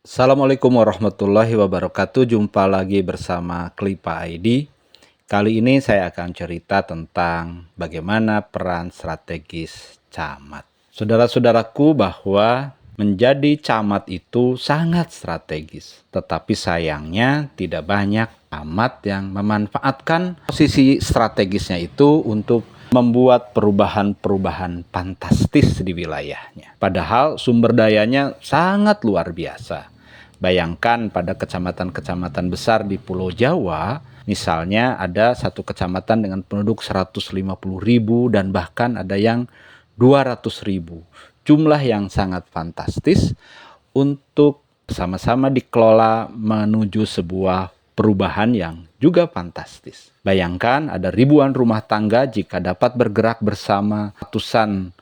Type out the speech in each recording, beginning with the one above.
Assalamualaikum warahmatullahi wabarakatuh. Jumpa lagi bersama Klipa ID. Kali ini saya akan cerita tentang bagaimana peran strategis camat. Saudara-saudaraku, bahwa menjadi camat itu sangat strategis. Tetapi sayangnya tidak banyak camat yang memanfaatkan posisi strategisnya itu untuk membuat perubahan-perubahan fantastis di wilayahnya. Padahal sumber dayanya sangat luar biasa. Bayangkan pada kecamatan-kecamatan besar di Pulau Jawa, misalnya ada satu kecamatan dengan penduduk 150.000 dan bahkan ada yang 200.000. Jumlah yang sangat fantastis untuk sama-sama dikelola menuju sebuah perubahan yang juga fantastis. Bayangkan ada ribuan rumah tangga jika dapat bergerak bersama ratusan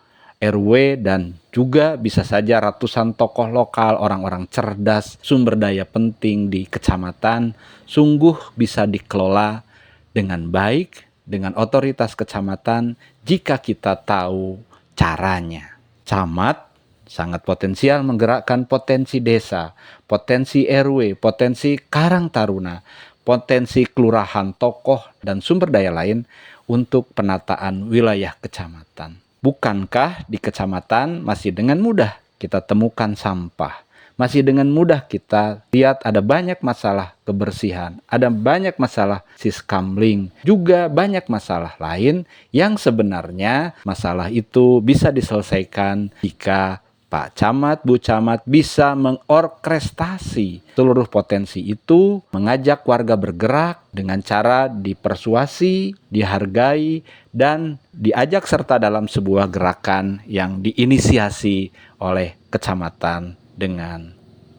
RW dan juga bisa saja ratusan tokoh lokal, orang-orang cerdas, sumber daya penting di kecamatan, sungguh bisa dikelola dengan baik, dengan otoritas kecamatan jika kita tahu caranya. Camat sangat potensial menggerakkan potensi desa, potensi RW, potensi Karang Taruna, potensi kelurahan, tokoh, dan sumber daya lain untuk penataan wilayah kecamatan. Bukankah di kecamatan masih dengan mudah kita temukan sampah? Masih dengan mudah kita lihat ada banyak masalah kebersihan, ada banyak masalah siskamling, juga banyak masalah lain yang sebenarnya masalah itu bisa diselesaikan jika Pak Camat, Bu Camat bisa mengorkestrasi seluruh potensi itu, mengajak warga bergerak dengan cara dipersuasi, dihargai, dan diajak serta dalam sebuah gerakan yang diinisiasi oleh kecamatan dengan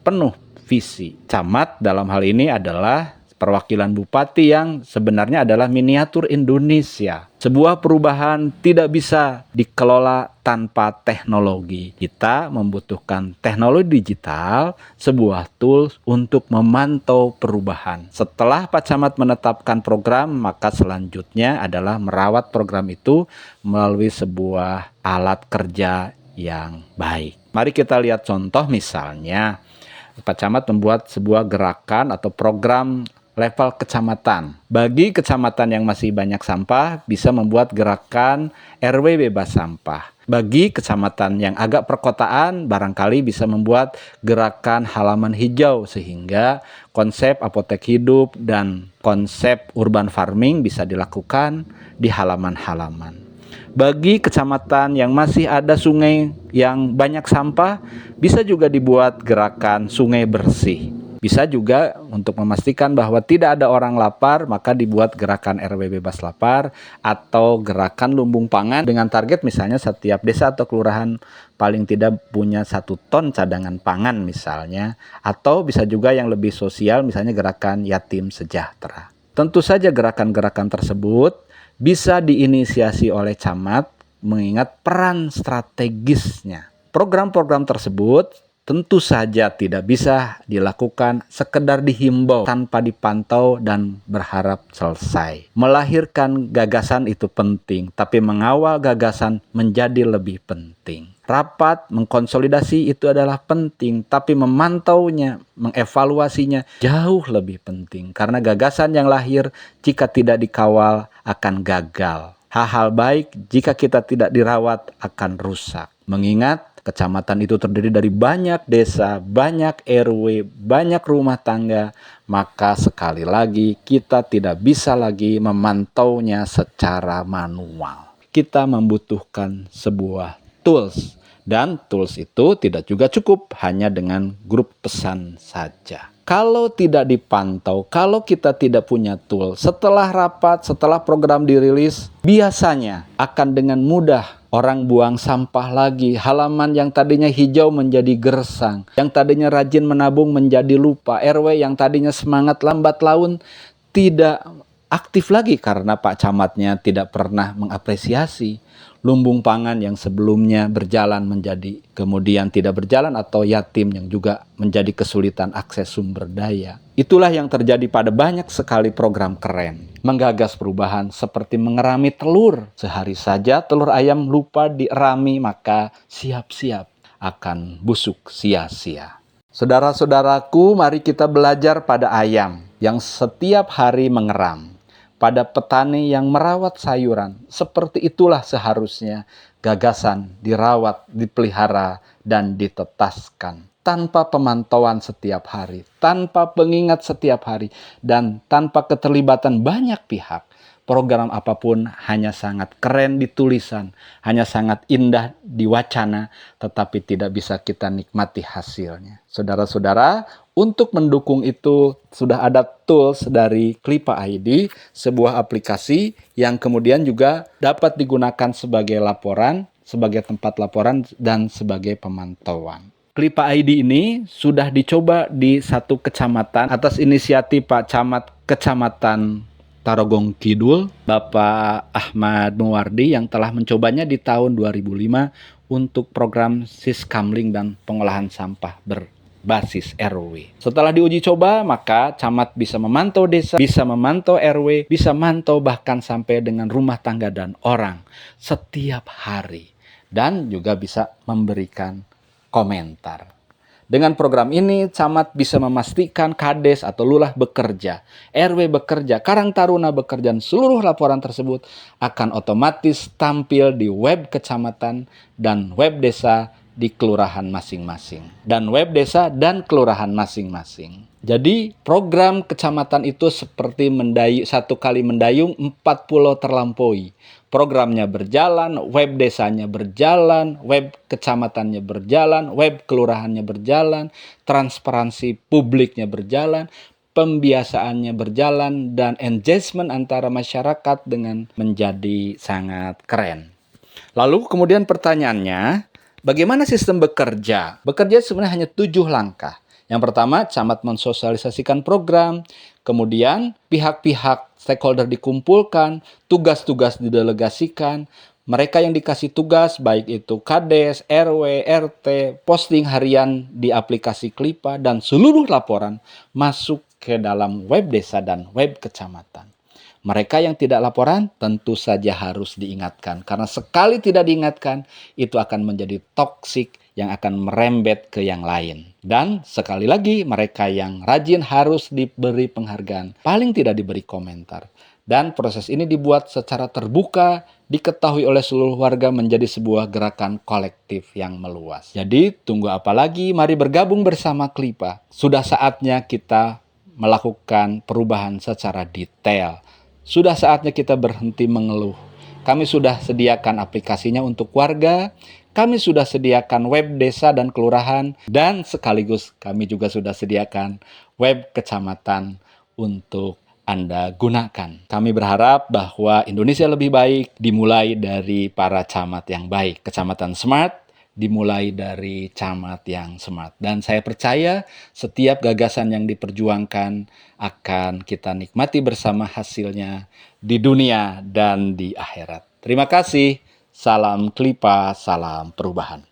penuh visi. Camat dalam hal ini adalah perwakilan bupati yang sebenarnya adalah miniatur Indonesia. Sebuah perubahan tidak bisa dikelola tanpa teknologi. Kita membutuhkan teknologi digital, sebuah tools untuk memantau perubahan. Setelah Pak Camat menetapkan program, maka selanjutnya adalah merawat program itu melalui sebuah alat kerja yang baik. Mari kita lihat contoh, misalnya Pak Camat membuat sebuah gerakan atau program level kecamatan. Bagi kecamatan yang masih banyak sampah, bisa membuat gerakan RW bebas sampah. Bagi kecamatan yang agak perkotaan, barangkali bisa membuat gerakan halaman hijau, sehingga konsep apotek hidup dan konsep urban farming bisa dilakukan di halaman-halaman. Bagi kecamatan yang masih ada sungai yang banyak sampah, bisa juga dibuat gerakan sungai bersih. Bisa juga untuk memastikan bahwa tidak ada orang lapar, maka dibuat gerakan RW bebas lapar atau gerakan lumbung pangan dengan target misalnya setiap desa atau kelurahan paling tidak punya 1 ton cadangan pangan misalnya. Atau bisa juga yang lebih sosial, misalnya gerakan yatim sejahtera. Tentu saja gerakan-gerakan tersebut bisa diinisiasi oleh camat mengingat peran strategisnya. Program-program tersebut tentu saja tidak bisa dilakukan sekedar dihimbau tanpa dipantau dan berharap selesai. Melahirkan gagasan itu penting, tapi mengawal gagasan menjadi lebih penting. Rapat mengkonsolidasi itu adalah penting, tapi memantaunya, mengevaluasinya jauh lebih penting. Karena gagasan yang lahir jika tidak dikawal akan gagal. Hal-hal baik jika kita tidak dirawat akan rusak. Mengingat kecamatan itu terdiri dari banyak desa, banyak RW, banyak rumah tangga, maka sekali lagi kita tidak bisa lagi memantaunya secara manual. Kita membutuhkan sebuah tools, dan tools itu tidak juga cukup hanya dengan grup pesan saja. Kalau tidak dipantau, kalau kita tidak punya tool, setelah rapat, setelah program dirilis, biasanya akan dengan mudah orang buang sampah lagi. Halaman yang tadinya hijau menjadi gersang, yang tadinya rajin menabung menjadi lupa. RW yang tadinya semangat lambat laun tidak aktif lagi karena Pak Camatnya tidak pernah mengapresiasi. Lumbung pangan yang sebelumnya berjalan menjadi kemudian tidak berjalan, atau yatim yang juga menjadi kesulitan akses sumber daya. Itulah yang terjadi pada banyak sekali program keren. Menggagas perubahan seperti mengerami telur. Sehari saja telur ayam lupa dierami, maka siap-siap akan busuk sia-sia. Saudara-saudaraku, mari kita belajar pada ayam yang setiap hari mengeram, pada petani yang merawat sayuran. Seperti itulah seharusnya gagasan dirawat, dipelihara, dan ditetaskan. Tanpa pemantauan setiap hari, tanpa pengingat setiap hari, dan tanpa keterlibatan banyak pihak, program apapun hanya sangat keren di tulisan, hanya sangat indah di wacana, tetapi tidak bisa kita nikmati hasilnya. Saudara-saudara, untuk mendukung itu sudah ada tools dari Klipa ID, sebuah aplikasi yang kemudian juga dapat digunakan sebagai laporan, sebagai tempat laporan, dan sebagai pemantauan. Klipa ID ini sudah dicoba di satu kecamatan atas inisiatif Pak Camat Kecamatan Tarogong Kidul, Bapak Ahmad Muwardi, yang telah mencobanya di tahun 2005 untuk program Siskamling dan pengolahan sampah berbasis RW. Setelah diuji coba, maka camat bisa memantau desa, bisa memantau RW, bisa memantau bahkan sampai dengan rumah tangga dan orang setiap hari, dan juga bisa memberikan komentar. Dengan program ini, camat bisa memastikan kades atau lurah bekerja, RW bekerja, Karang Taruna bekerja, dan seluruh laporan tersebut akan otomatis tampil di web kecamatan dan web desa di kelurahan masing-masing. Dan web desa dan kelurahan masing-masing. Jadi program kecamatan itu seperti satu kali mendayung 4 pulau terlampaui. Programnya berjalan, web desanya berjalan, web kecamatannya berjalan, web kelurahannya berjalan, transparansi publiknya berjalan, pembiasaannya berjalan, dan engagement antara masyarakat dengan menjadi sangat keren. Lalu kemudian pertanyaannya, bagaimana sistem bekerja? Bekerja sebenarnya hanya 7 langkah. Yang pertama, camat mensosialisasikan program, kemudian pihak-pihak stakeholder dikumpulkan, tugas-tugas didelegasikan, mereka yang dikasih tugas, baik itu Kades, RW, RT, posting harian di aplikasi Klipa, dan seluruh laporan masuk ke dalam web desa dan web kecamatan. Mereka yang tidak laporan tentu saja harus diingatkan. Karena sekali tidak diingatkan, itu akan menjadi toksik yang akan merembet ke yang lain. Dan sekali lagi, mereka yang rajin harus diberi penghargaan. Paling tidak diberi komentar. Dan proses ini dibuat secara terbuka, diketahui oleh seluruh warga menjadi sebuah gerakan kolektif yang meluas. Jadi, tunggu apa lagi? Mari bergabung bersama Klipa. Sudah saatnya kita melakukan perubahan secara detail. Sudah saatnya kita berhenti mengeluh. Kami sudah sediakan aplikasinya untuk warga, kami sudah sediakan web desa dan kelurahan, dan sekaligus kami juga sudah sediakan web kecamatan untuk Anda gunakan. Kami berharap bahwa Indonesia lebih baik dimulai dari para camat yang baik. Kecamatan smart dimulai dari camat yang smart. Dan saya percaya setiap gagasan yang diperjuangkan akan kita nikmati bersama hasilnya di dunia dan di akhirat. Terima kasih. Salam Klipa, salam perubahan.